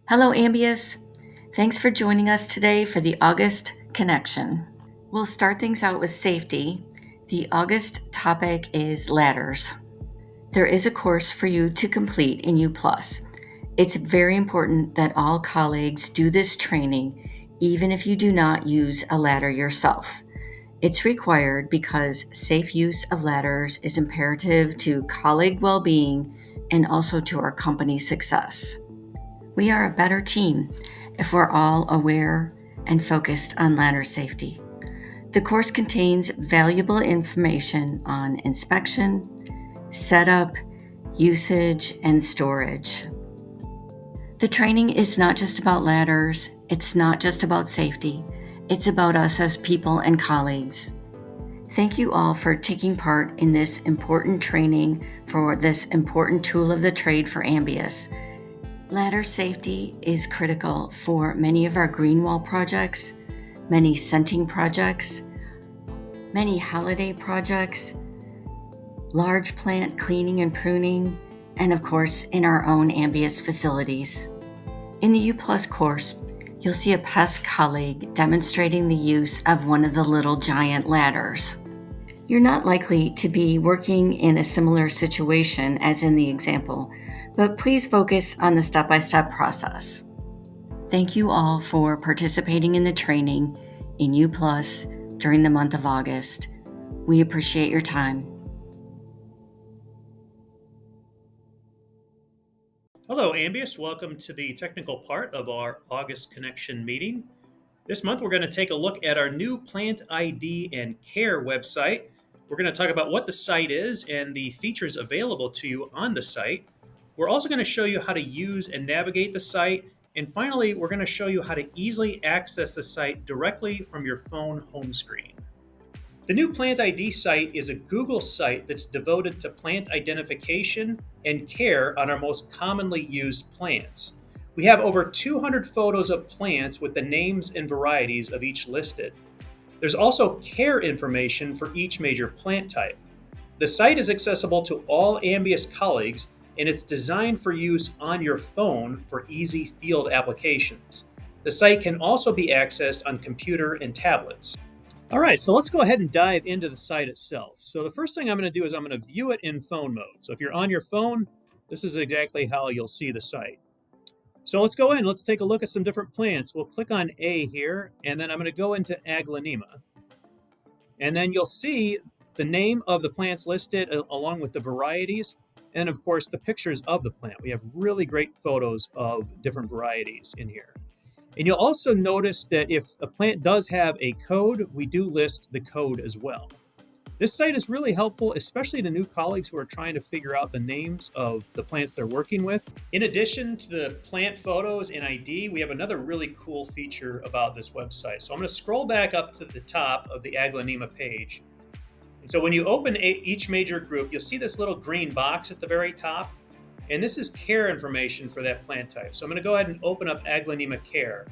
Hello, Ambius. Thanks for joining us today for the August Connection. We'll start things out with safety. The August topic is ladders. There is a course for you to complete in U+. It's very important that all colleagues do this training, even if you do not use a ladder yourself. It's required because safe use of ladders is imperative to colleague well-being and also to our company's success. We are a better team if we're all aware and focused on ladder safety. The course contains valuable information on inspection, setup, usage, and storage. The training is not just about ladders, it's not just about safety, it's about us as people and colleagues. Thank you all for taking part in this important training for this important tool of the trade for Ambius. Ladder safety is critical for many of our green wall projects, many scenting projects, many holiday projects, large plant cleaning and pruning, and of course in our own Ambius facilities. In the U+ course, you'll see a pest colleague demonstrating the use of one of the little giant ladders. You're not likely to be working in a similar situation as in the example, but please focus on the step-by-step process. Thank you all for participating in the training in U+ during the month of August. We appreciate your time. Hello, Ambius. Welcome to the technical part of our August Connection meeting. This month, we're going to take a look at our new Plant ID and Care website. We're going to talk about what the site is and the features available to you on the site. We're also going to show you how to use and navigate the site. And finally, we're going to show you how to easily access the site directly from your phone home screen. The new Plant ID site is a Google site that's devoted to plant identification and care on our most commonly used plants. We have over 200 photos of plants with the names and varieties of each listed. There's also care information for each major plant type. The site is accessible to all Ambius colleagues, and it's designed for use on your phone for easy field applications. The site can also be accessed on computer and tablets. All right, so let's go ahead and dive into the site itself. So the first thing I'm going to do is I'm going to view it in phone mode. So if you're on your phone, this is exactly how you'll see the site. So let's go in, let's take a look at some different plants. We'll click on A here, and then I'm going to go into Aglaonema. And then you'll see the name of the plants listed along with the varieties, and of course the pictures of the plant. We have really great photos of different varieties in here. And you'll also notice that if a plant does have a code, we do list the code as well. This site is really helpful, especially to new colleagues who are trying to figure out the names of the plants they're working with. In addition to the plant photos and ID, we have another really cool feature about this website. So I'm going to scroll back up to the top of the Aglaonema page. And so when you open each major group, you'll see this little green box at the very top. And this is care information for that plant type. So I'm going to go ahead and open up Aglaonema Care.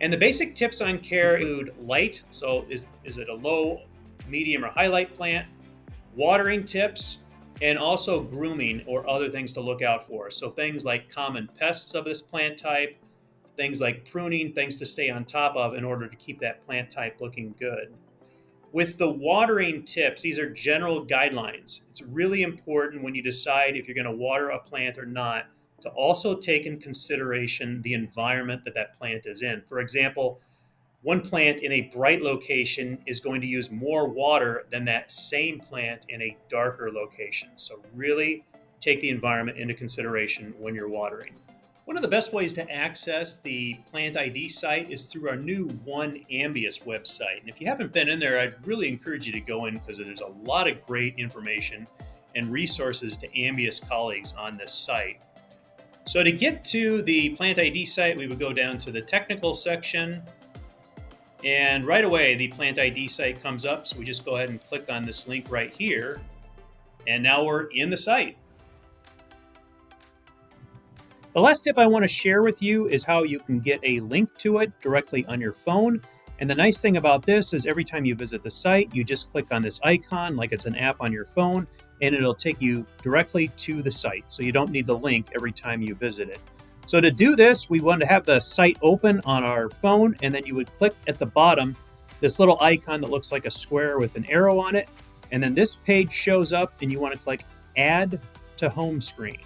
And the basic tips on care include light, so is it a low, medium, or high light plant, watering tips, and also grooming or other things to look out for. So things like common pests of this plant type, things like pruning, things to stay on top of in order to keep that plant type looking good. With the watering tips, these are general guidelines. It's really important when you decide if you're going to water a plant or not to also take in consideration the environment that plant is in. For example, one plant in a bright location is going to use more water than that same plant in a darker location. So really take the environment into consideration when you're watering. One of the best ways to access the Plant ID site is through our new One Ambius website. And if you haven't been in there, I'd really encourage you to go in because there's a lot of great information and resources to Ambius colleagues on this site. So to get to the Plant ID site, we would go down to the technical section. And right away, the Plant ID site comes up. So we just go ahead and click on this link right here. And now we're in the site. The last tip I want to share with you is how you can get a link to it directly on your phone. And the nice thing about this is every time you visit the site, you just click on this icon like it's an app on your phone, and it'll take you directly to the site. So you don't need the link every time you visit it. So to do this, we want to have the site open on our phone, and then you would click at the bottom this little icon that looks like a square with an arrow on it. And then this page shows up, and you want to click Add to Home Screen.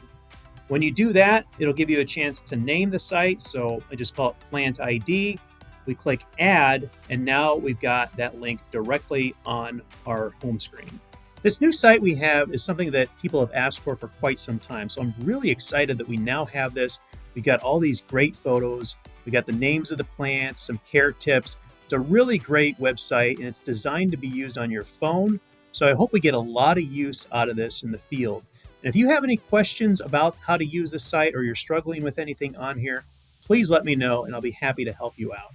When you do that, it'll give you a chance to name the site. So I just call it Plant ID. We click Add, and now we've got that link directly on our home screen. This new site we have is something that people have asked for quite some time. So I'm really excited that we now have this. We got all these great photos. We got the names of the plants, some care tips. It's a really great website, and it's designed to be used on your phone. So I hope we get a lot of use out of this in the field. And if you have any questions about how to use the site, or you're struggling with anything on here, please let me know, and I'll be happy to help you out.